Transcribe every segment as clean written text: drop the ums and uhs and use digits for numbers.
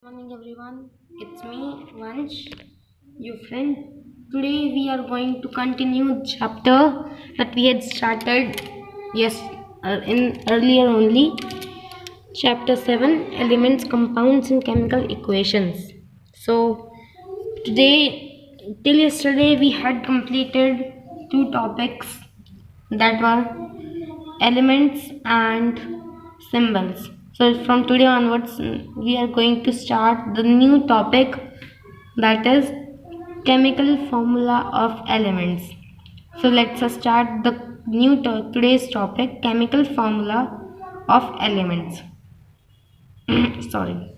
Morning everyone, it's me Vansh, your friend. Today we are going to continue the chapter that we had started in earlier only. Chapter 7, Elements, Compounds and Chemical Equations. So till yesterday we had completed two topics that were elements and symbols. So from today onwards we are going to start the new topic, that is chemical formula of elements. So let's start the today's topic, chemical formula of elements. Sorry.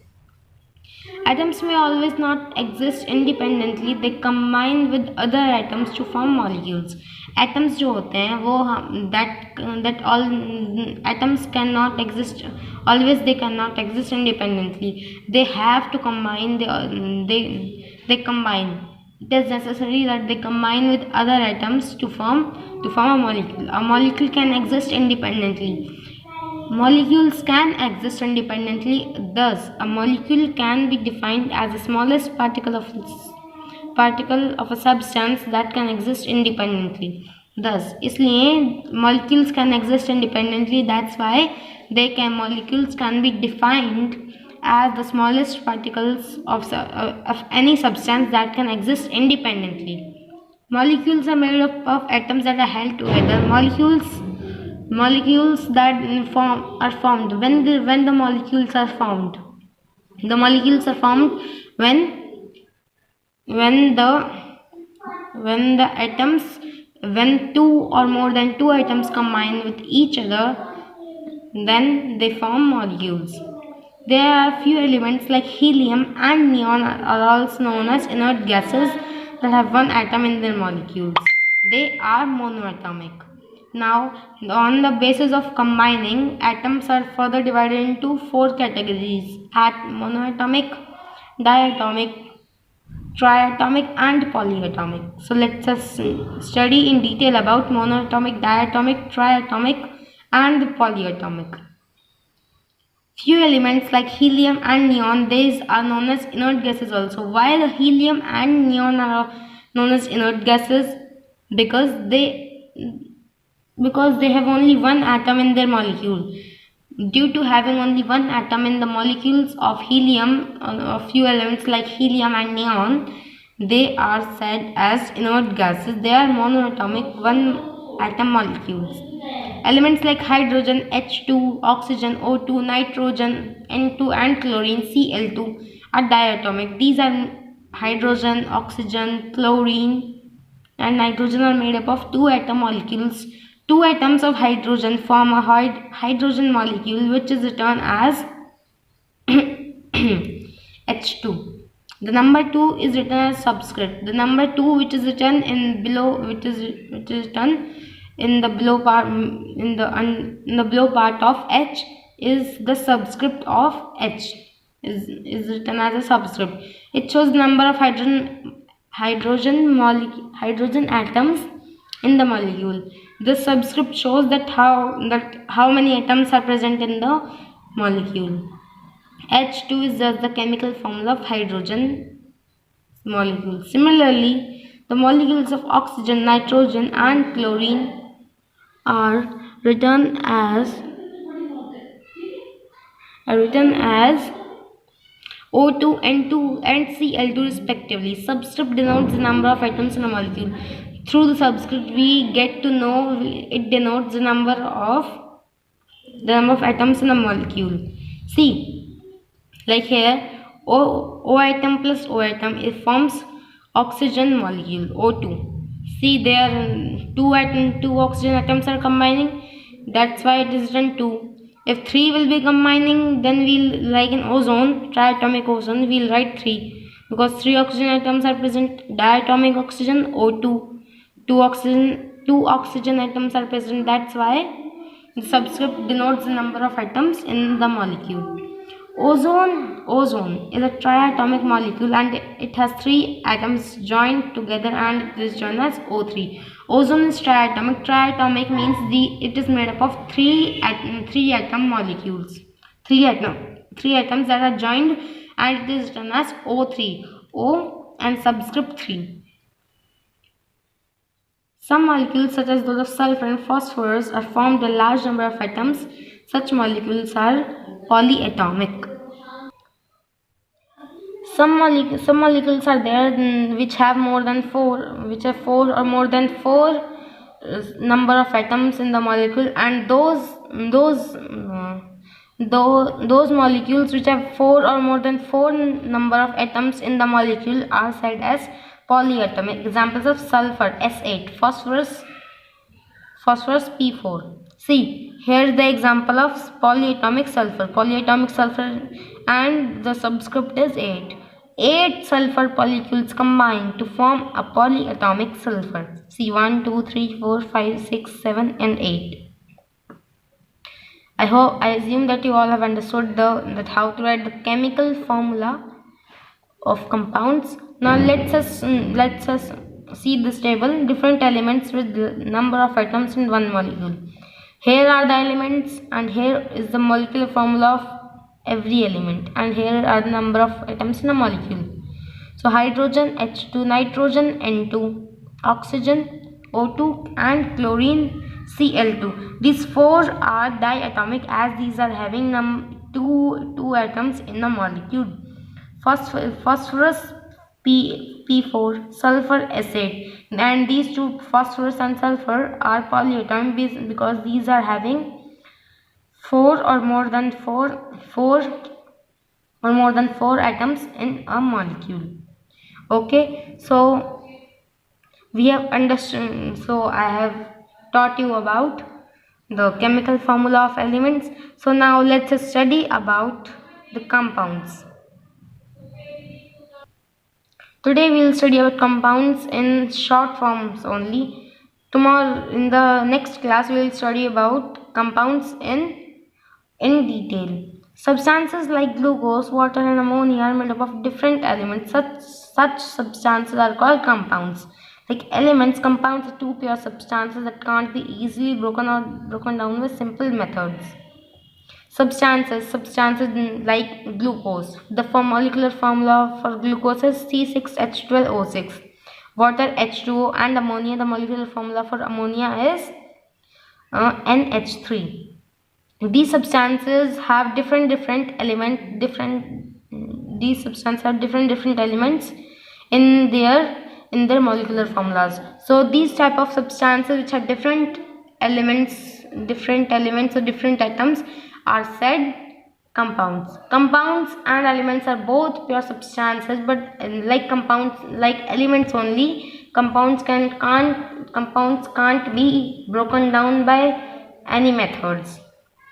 Atoms may always not exist independently, they combine with other atoms to form molecules. Atoms जो होते हैं वो that all atoms cannot exist always, they cannot exist independently. They have to combine. They combine. It is necessary that they combine with other atoms to form a molecule. A molecule can exist independently. Molecules can exist independently. Thus, a molecule can be defined as the smallest particle of a substance that can exist independently. Thus, इसलिए molecules can exist independently. That's why molecules can be defined as the smallest particles of any substance that can exist independently. Molecules are made up of atoms that are held together. Molecules that are formed when the molecules are formed. The molecules are formed when two or more than two atoms combine with each other, then they form molecules. There are few elements like helium and neon are also known as inert gases that have one atom in their molecules. They are monoatomic. Now, on the basis of combining, atoms are further divided into four categories: monoatomic, diatomic, triatomic and polyatomic. So let's study in detail about monoatomic, diatomic, triatomic and polyatomic. Few elements like helium and neon, these are known as inert gases also. Why the helium and neon are known as inert gases? Because they have only one atom in their molecule. Due to having only one atom in the molecules of helium, a few elements like helium and neon, they are said as inert gases. They are monoatomic, one atom molecules. Elements like hydrogen H2, oxygen O2, nitrogen N2 and chlorine Cl2 are diatomic. These are hydrogen, oxygen, chlorine and nitrogen are made up of two atom molecules. Two atoms of hydrogen form a hydrogen molecule which is written as H2. The number 2 is written as subscript. The number 2 which is written in below, which is written in the below part in the below part of H is the subscript of H. Is written as a subscript. It shows the number of hydrogen atoms in the molecule. This subscript shows that how many atoms are present in the molecule. H2 is just the chemical formula of hydrogen molecule. Similarly, the molecules of oxygen, nitrogen and chlorine are written as O2, N2 and Cl2 respectively. Subscript denotes the number of atoms in a molecule. Through the subscript we get to know it denotes the number of atoms in a molecule. See, like here, O atom plus O atom, it forms oxygen molecule O2. See, there two oxygen atoms are combining. That's why it is written 2. If 3 will be combining, then we'll, like in ozone, triatomic ozone, we'll write 3 because 3 oxygen atoms are present. Diatomic oxygen O2. Two oxygen atoms are present. That's why the subscript denotes the number of atoms in the molecule. Ozone is a triatomic molecule and it has 3 atoms joined together and it is joined as O3. Ozone is triatomic. Triatomic means it is made up of 3 atom molecules. 3 atoms that are joined and it is written as O3, O and subscript 3. Some molecules such as those of sulfur and phosphorus are formed by a large number of atoms. Such molecules are polyatomic. Some molecules are there which have four or more than four number of atoms in the molecule, and those molecules which have four or more than four number of atoms in the molecule are said as polyatomic. Examples of sulfur S8, phosphorus P4. See, here is the example of polyatomic sulfur, and the subscript is 8. 8 sulfur molecules combine to form a polyatomic sulfur. See, 1, 2, 3, 4, 5, 6, 7 and 8. I assume that you all have understood that how to write the chemical formula of compounds. Now let's us see this table. Different elements with the number of atoms in one molecule. Here are the elements, and here is the molecular formula of every element, and here are the number of atoms in a molecule. So hydrogen H2, nitrogen N2, oxygen O2 and chlorine Cl2. These four are diatomic as these are having two atoms in the molecule. Phosphorus P4, sulfur S8, and these two, phosphorus and sulfur, are polyatomic because these are having four or more than four atoms in a molecule. Okay, so we have understood. So I have taught you about the chemical formula of elements. So now let's study about the compounds. Today we will study about compounds in short forms only. Tomorrow in the next class we will study about compounds in detail. Substances like glucose, water and ammonia are made up of different elements. Such substances are called compounds. Like elements, compounds are two pure substances that can't be easily broken down with simple methods. Substances like glucose. The molecular formula for glucose is C6H12O6. Water H2O, and ammonia. The molecular formula for ammonia is NH3. These substances have different elements in their molecular formulas. So these type of substances which have different elements or different atoms are said compounds. Compounds and elements are both pure substances, but like elements only, compounds can't be broken down by any methods,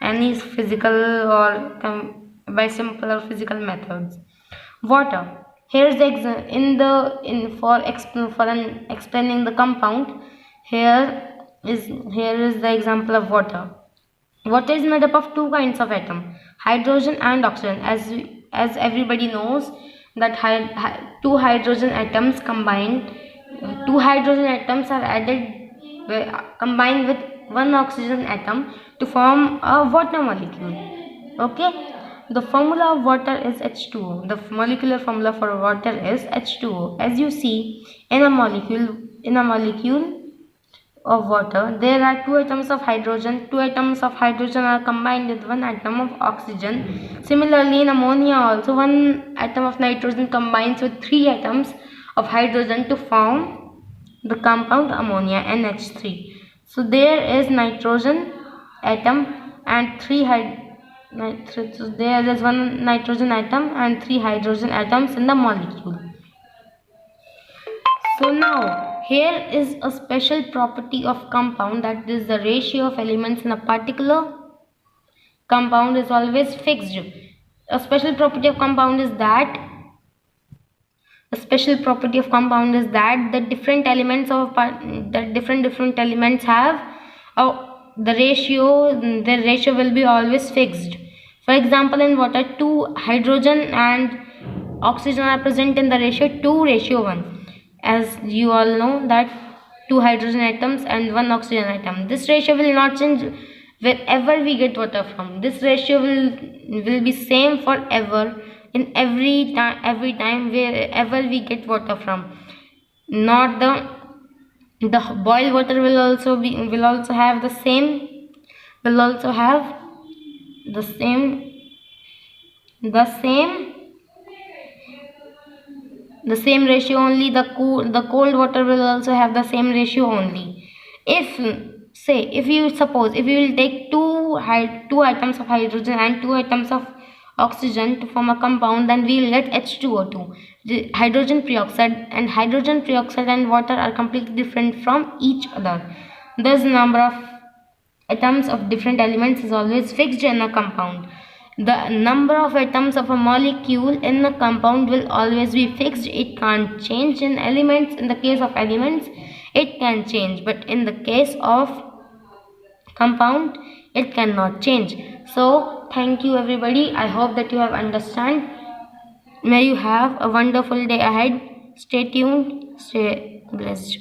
any physical or by simple or physical methods. Water. Here is explaining the compound. Here is the example of water. Water is made up of two kinds of atom, hydrogen and oxygen. As everybody knows that two hydrogen atoms are combined with one oxygen atom to form a water molecule. Okay. The formula of water is H2O. The molecular formula for water is H2O. As you see, in a molecule of water, there are two atoms of hydrogen. Two atoms of hydrogen are combined with one atom of oxygen. Similarly, in ammonia also, one atom of nitrogen combines with three atoms of hydrogen to form the compound ammonia, NH3. So there is nitrogen atom and so there is one nitrogen atom and three hydrogen atoms in the molecule. So now here is a special property of compound, that is the ratio of elements in a particular compound is always fixed. A special property of compound is that the different elements have their ratio will be always fixed. For example, in water, two hydrogen and oxygen are present in the ratio 2:1. As you all know that two hydrogen atoms and one oxygen atom. This ratio will not change wherever we get water from. This ratio will be same forever in every time wherever we get water from. Not the boiled water will also have the same, will also have the same ratio only. The cold water will also have the same ratio only. If say, if you suppose, if you will take two atoms of hydrogen and two atoms of oxygen to form a compound, then we will get H2O2. The hydrogen peroxide and water are completely different from each other. Thus number of atoms of different elements is always fixed in a compound. The number of atoms of a molecule in a compound will always be fixed. It can't change. In the case of elements, it can change, but in the case of compound, it cannot change. So thank you everybody. I hope that you have understand. May you have a wonderful day ahead. Stay tuned, stay blessed.